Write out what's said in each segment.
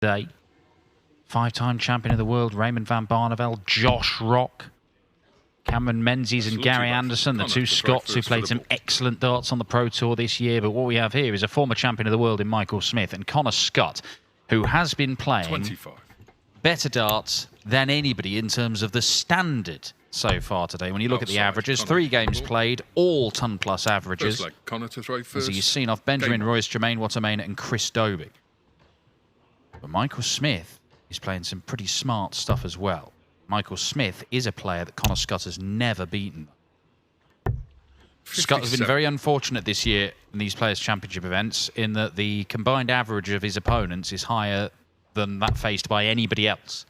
today. 5-time champion of the world, Raymond van Barneveld, Josh Rock, Cameron Menzies and Gary Anderson, the two Scots who played some excellent darts on the Pro Tour this year. But what we have here is a former champion of the world in Michael Smith and Connor Scutt, who has been playing 25. better darts than anybody in terms of the standard so far today. When you look at the averages, 3 games played, all ton-plus averages. Like Connor to throw first. As you've seen off Benjamin Royce, Jermaine Watermain and Chris Dobie. But Michael Smith is playing some pretty smart stuff as well. Michael Smith is a player that Connor Scutt has never beaten. 57. Scutt has been very unfortunate this year in these Players' Championship events in that the combined average of his opponents is higher than that faced by anybody else.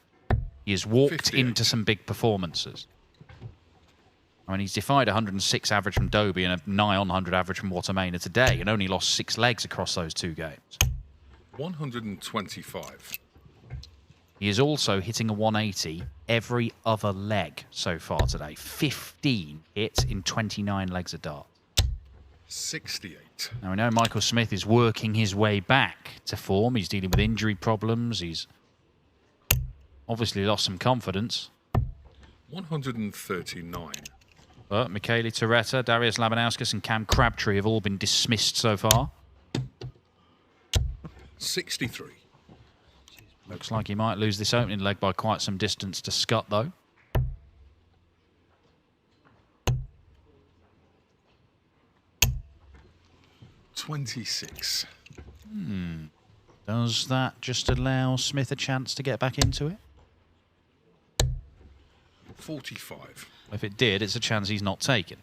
He has walked 58. into some big performances. I mean, he's defied 106 average from Dobie and a nigh on 100 average from Watermain today and only lost 6 legs across those 2 games. 125. He is also hitting a 180 every other leg so far today. 15 hits in 29 legs of dart. 68. Now, we know Michael Smith is working his way back to form. He's dealing with injury problems. He's obviously lost some confidence. 139. But Michele Toretta, Darius Labanauskas and Cam Crabtree have all been dismissed so far. 63. Looks like he might lose this opening leg by quite some distance to Scutt, though. $26. Does that just allow Smith a chance to get back into it? 45. If it did, it's a chance he's not taken.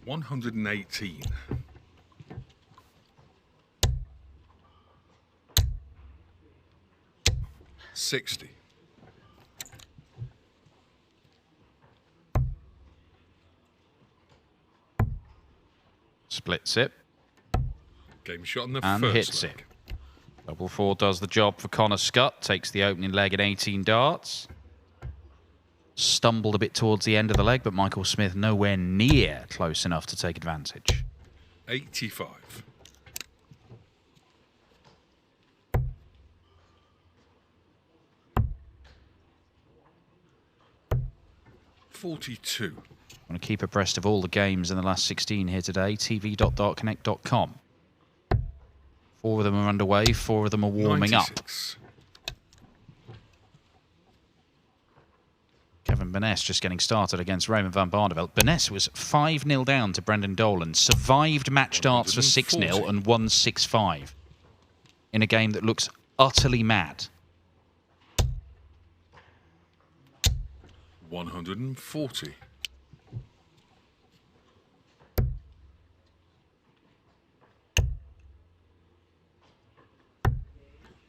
$118. 60. Splits it. Game shot on the And first hits leg. it. Double 4 does the job for Connor Scutt. Takes the opening leg at 18 darts. Stumbled a bit towards the end of the leg, but Michael Smith nowhere near close enough to take advantage. 85. 42. I'm going to keep abreast of all the games in the last 16 here today. tv.dartconnect.com. 4 of them are underway. 4 of them are warming 96. up. Kevin Burness just getting started against Raymond van Barneveld. Burness was 5-0 down to Brendan Dolan. Survived match darts for 6-0 and won 6-5 in a game that looks utterly mad. 140.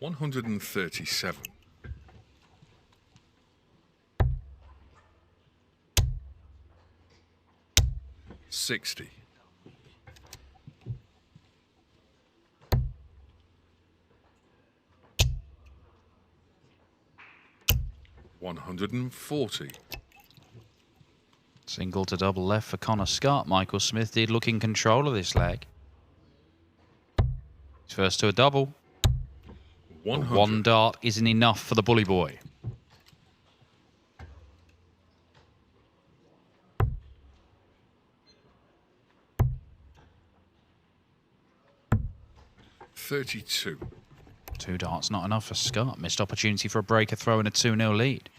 137. 60. 140. Single to double left for Connor Scutt. Michael Smith did look in control of this leg. He's first to a double. 100. 1 dart isn't enough for the bully boy. $32. 2 darts not enough for Scutt. Missed opportunity for a breaker throw and a 2-0 lead.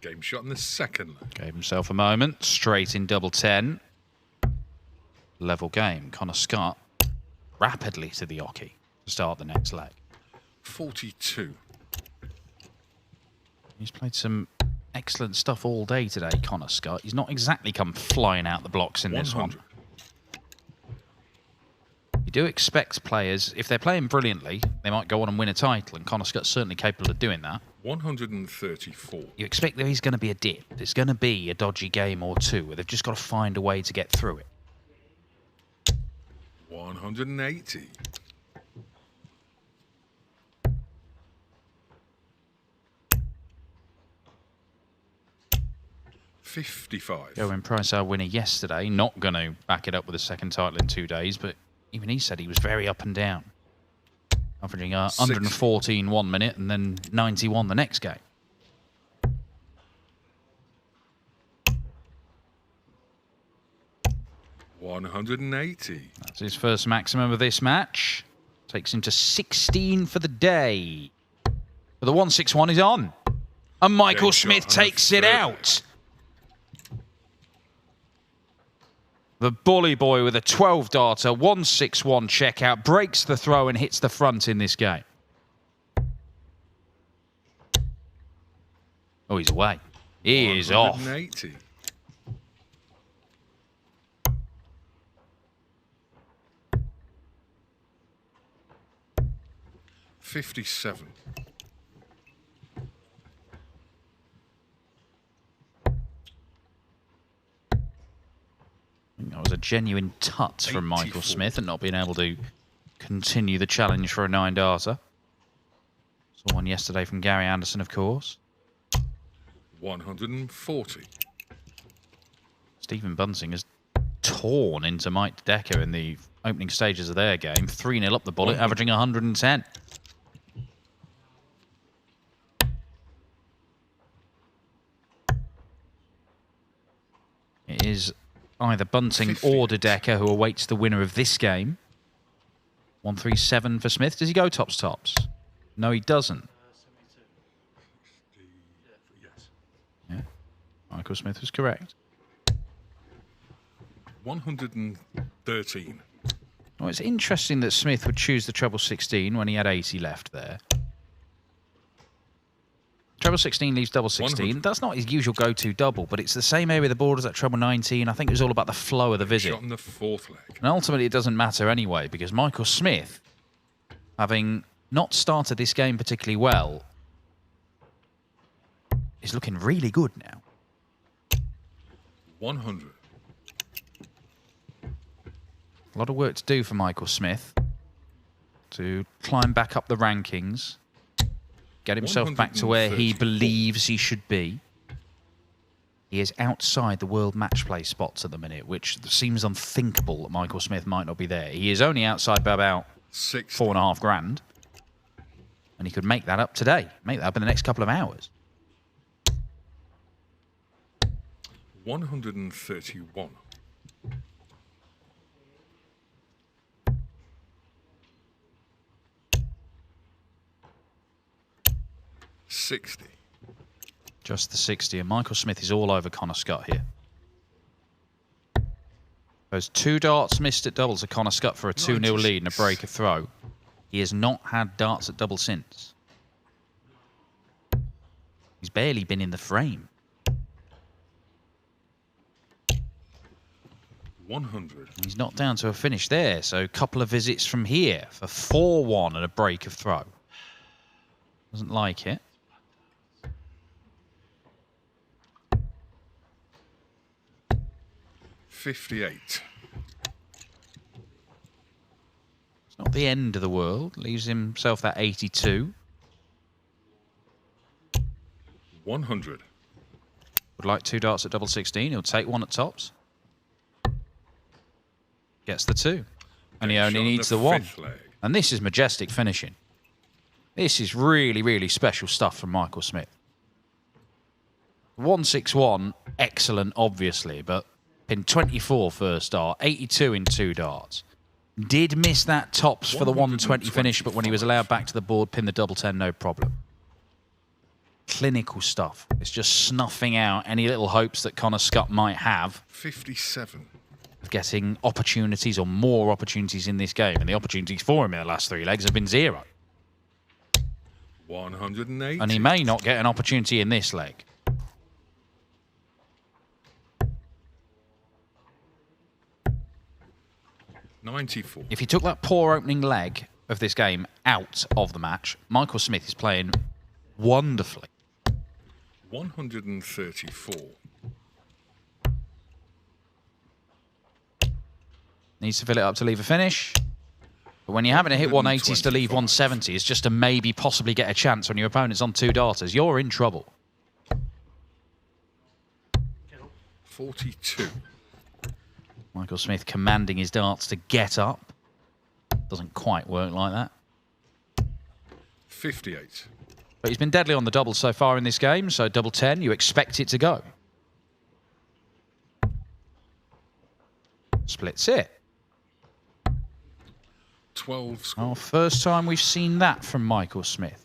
Game shot in the second leg. Gave himself a moment. Straight in double 10. Level game. Connor Scutt rapidly to the oche to start the next leg. 42. He's played some excellent stuff all day today, Connor Scutt. He's not exactly come flying out the blocks in this one. 100. You do expect players, if they're playing brilliantly, they might go on and win a title, and Connor Scutt's certainly capable of doing that. 134. You expect there is going to be a dip. There's going to be a dodgy game or two where they've just got to find a way to get through it. 180. 55. Owen Price, our winner yesterday, not going to back it up with a second title in 2 days, but even he said he was very up and down. Averaging 114 1 minute and then 91 the next game. $180. That's his first maximum of this match. Takes him to 16 for the day. But the 161 is on. And Michael Smith takes it out. The bully boy with a 12-darter, 161 checkout, breaks the throw and hits the front in this game. Oh, he's away. He is off. 180. $57. That was a genuine tut from Michael Smith and not being able to continue the challenge for a 9-darter. Saw one yesterday from Gary Anderson, of course. 140. Stephen Bunting has torn into Mike Decker in the opening stages of their game. 3-0 up the bullet, averaging 110. It is either Bunting 50. or De Decker who awaits the winner of this game. 137 for Smith. Does he go tops? No, he doesn't. Yeah. Michael Smith was correct. 113. Well, it's interesting that Smith would choose the treble 16 when he had 80 left there. Treble 16 leaves double 16. 100. That's not his usual go-to double, but it's the same area of the board as that treble 19. I think it was all about the flow of the visit. Shot in the 4th leg. And ultimately, it doesn't matter anyway, because Michael Smith, having not started this game particularly well, is looking really good now. 100. A lot of work to do for Michael Smith to climb back up the rankings, get himself back to where he believes he should be. He is outside the world match play spots at the minute, which seems unthinkable that Michael Smith might not be there. He is only outside by about 4.5 grand. And he could make that up today, make that up in the next couple of hours. 131. $60. Just the 60. And Michael Smith is all over Connor Scutt here. Those 2 darts missed at doubles of Connor Scutt for a 2-0 lead and a break of throw. He has not had darts at double since. He's barely been in the frame. 100. He's not down to a finish there, so a couple of visits from here for 4-1 and a break of throw. Doesn't like it. $58. It's not the end of the world. Leaves himself that 82. 100. Would like 2 darts at double 16. He'll take 1 at tops. Gets the 2. And he only needs the 1. And this is majestic finishing. This is really, really special stuff from Michael Smith. 161, excellent, obviously, but pin 24 first dart, 82 in 2 darts. Did miss that tops for the 120 finish, but when he was allowed back to the board, pin the double 10, no problem. Clinical stuff. It's just snuffing out any little hopes that Connor Scutt might have. 57. Of getting opportunities or more opportunities in this game. And the opportunities for him in the last 3 legs have been 0. 180. And he may not get an opportunity in this leg. $94. If he took that poor opening leg of this game out of the match, Michael Smith is playing wonderfully. 134. Needs to fill it up to leave a finish. But when you're having to hit 180s to leave 170s, just to maybe possibly get a chance when your opponent's on 2 darters, you're in trouble. 42. Michael Smith commanding his darts to get up. Doesn't quite work like that. 58. But he's been deadly on the double so far in this game, so double 10, you expect it to go. Splits it. 12 score. Oh, first time we've seen that from Michael Smith.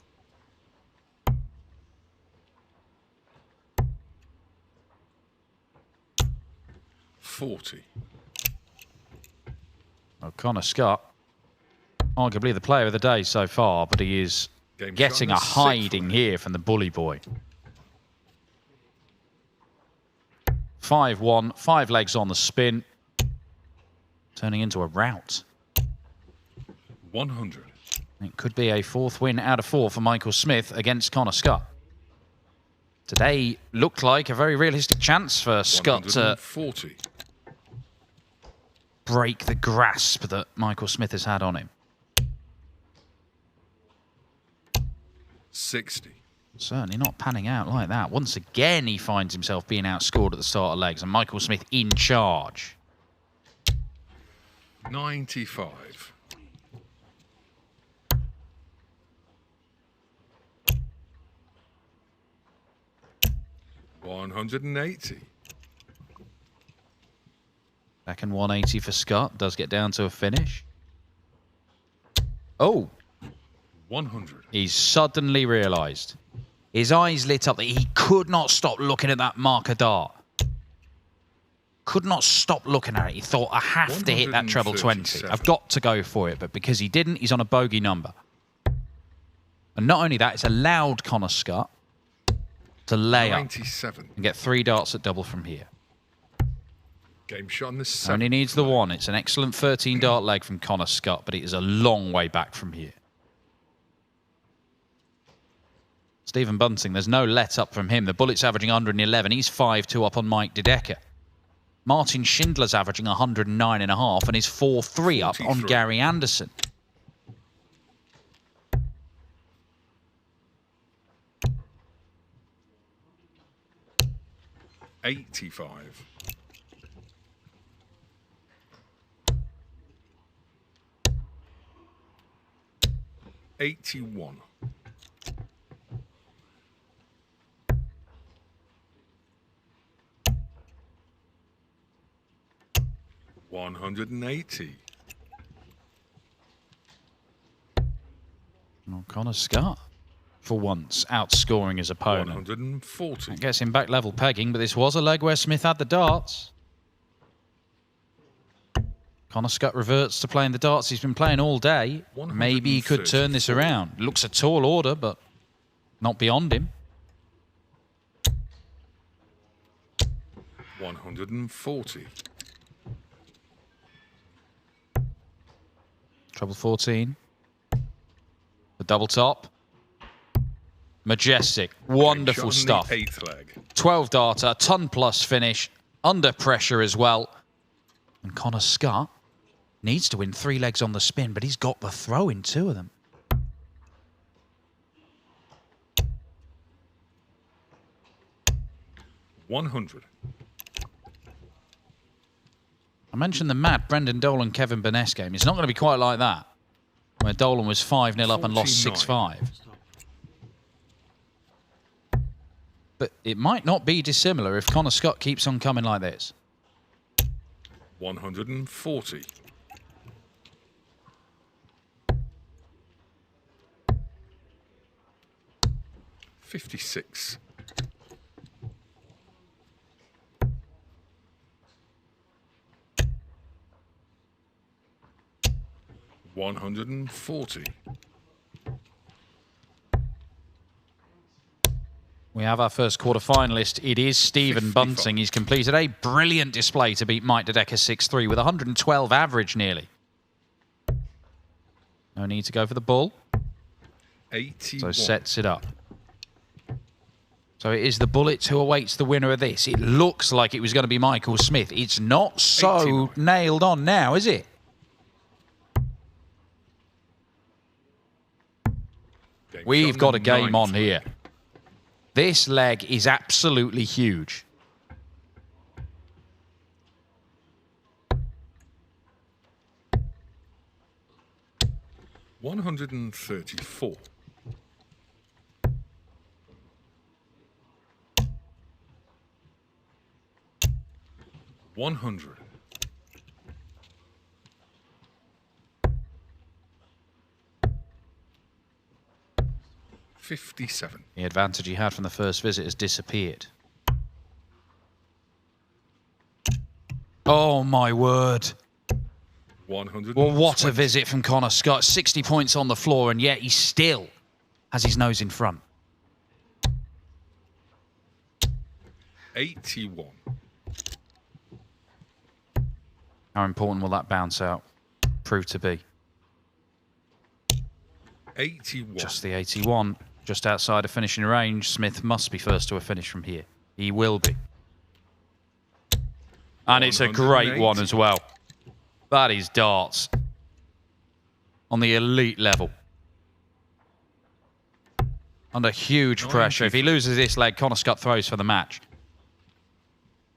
$40. Well, Connor Scutt, arguably the player of the day so far, but he is getting a hiding here from the bully boy. 5-1, 5 legs on the spin, turning into a rout. 100. It could be a 4th win out of 4 for Michael Smith against Connor Scutt. Today looked like a very realistic chance for Scutt to break the grasp that Michael Smith has had on him. 60. Certainly not panning out like that. Once again, he finds himself being outscored at the start of legs, and Michael Smith in charge. 95. 180. Second 180 for Scutt. Does get down to a finish. Oh. 100. He's suddenly realised. His eyes lit up that he could not stop looking at that marker dart. Could not stop looking at it. He thought, I have to hit that treble 20. I've got to go for it. But because he didn't, he's on a bogey number. And not only that, it's allowed Connor Scutt to lay 97. up and get 3 darts at double from here. Game shot on the 7th. Only needs the 1. It's an excellent 13 dart leg from Connor Scutt, but it is a long way back from here. Stephen Bunting, there's no let up from him. The bullet's averaging 111. He's 5-2 up on Mike De Decker. Martin Schindler's averaging 109.5 and is 4-3 up on Gary Anderson. $85. 81. 180. Well, Connor Scutt, for once, outscoring his opponent. 140. That gets him back level pegging, but this was a leg where Smith had the darts. Connor Scutt reverts to playing the darts he's been playing all day. Maybe he could turn this around. Looks a tall order, but not beyond him. 140. Treble 14. The double top. Majestic. Wonderful stuff. 8th leg. 12 darter, ton plus finish. Under pressure as well. And Connor Scutt needs to win 3 legs on the spin, but he's got the throw in 2 of them. $100. I mentioned the mad Brendan Dolan, Kevin Burness game. It's not going to be quite like that, where Dolan was 5-0 up and lost 6-5. But it might not be dissimilar if Connor Scutt keeps on coming like this. 140. 56. 140. We have our first quarter-finalist. It is Stephen 55. Bunting. He's completed a brilliant display to beat Mike De Decker 6-3 with 112 average nearly. No need to go for the bull. 81. So sets it up. So it is the Bullet who awaits the winner of this. It looks like it was going to be Michael Smith. It's not so 89. nailed on now, is it? We've got a game on here. This leg is absolutely huge. 134. 100. 57. The advantage he had from the first visit has disappeared. Oh, my word. 100. Well, what a visit from Connor Scutt. 60 points on the floor, and yet he still has his nose in front. 81. How important will that bounce out prove to be? 81. Just the 81. Just outside of finishing range. Smith must be first to a finish from here. He will be. And it's a great one as well. That is darts on the elite level. Under huge pressure. If he loses this leg, Connor Scutt throws for the match.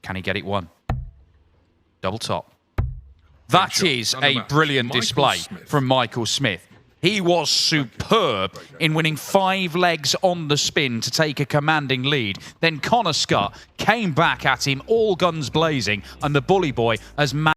Can he get it one? Double top. That is a brilliant display from Michael Smith. He was superb in winning 5 legs on the spin to take a commanding lead. Then Connor Scutt came back at him, all guns blazing, and the bully boy has managed